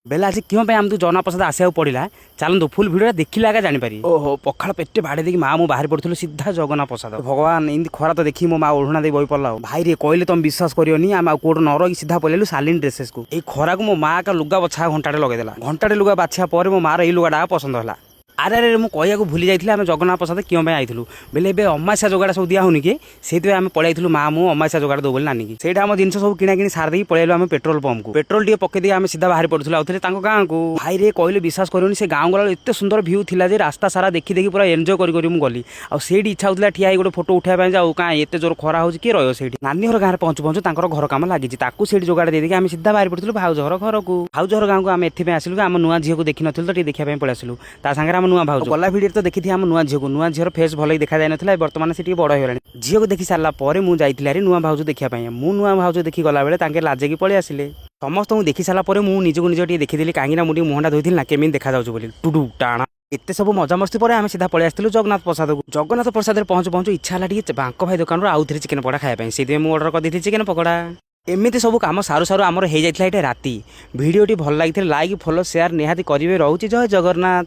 बेला आज क्यों आम तू जगन्नाथ प्रसाद आसा पड़ा चलतु फुल भिडियो देखिले आगे जानीपारी। ओहो पखाड़ पेटे बाड़े देखिए माँ मु बाहर पड़ू सीधा जगन्नाथ प्रसाद भगवान एमती खरा तो देखी मो माँ ओढ़ना दे बही पड़ा भाई रे कहले तुम विश्वास करनी आम कौट न रही सीधा पलैलु सालिन ड्रेसेस को ये खरा को मो माँ का लुगा बछा घंटाटे लगेदेला घंटाटे लुगा बाछा पर मो माँ लुगाटा पसंद है। अरे अरे मुझे कहूँ भूली जाइए आम जगन्नाथ प्रसाद क्यों आईलु बेले ए अमाशा जोगाड़ा सब दिया होनी कि से आम पलैलु माँ मु अमाशा जोगाड़ दो बोली नानी की आम जिन सब किଣା किणी सार देकी पलैलु आम पेट्रोल पंप को पेट्रोल टे पकई आम सीधा बाहर पड़ू आउे गाँव को भाई रे कहले विश्वास करनी से गाँव गला एत सुंदर भ्यू थिला जे रास्ता सारा देखी देखी पूरा एंजॉय करी गली आउे इच्छा होता ठिया गोटे फोटो उठाई जाऊ कहीं एत जोर खरा हो किए रही नानी घर गाँव पहुँचु पहुँचु तांकर घर काम लगी जोगाड़ देदेकी आम सीधा बाहर पड़ू भाउज घर को भाउज घर गाँव को आम एथि आसिलु आम नुआ झील को देखी नी तो देखा पलि आसिलु सागे आम नुआ भाउज गला भिडियो तो देखी आम नुआ झील फेस भल देखा जाए ना बर्तमान से बड़ हो झील को देखी सारा मुझे नुआ भाउज देखापी मु नुआ भाउज देखी गला बेले लाजेकी पलि आसिले समस्त देखी सारा निजक निज देखीदेली कहीं मुझे मुहटा धोई ना केमी देखा जाऊँ टुडू टाणा एत सब मजामस्ती पर आम सीधा पलि आसलु जगन्नाथ प्रसाद को जगन्नाथ प्रसाद पहुँचु पहुँचु इच्छा है बांक भाई दुकान आउ थे चिकेन पकड़ा खायापी से मुझे अर्डर कर चिकेन पकड़ा एमती सब कम सारू सारू आमर हो जाता है राति भिडियोटी भल लगी लाइक फॉलो शेयर निहाती करेंगे रोचे जय जगन्नाथ।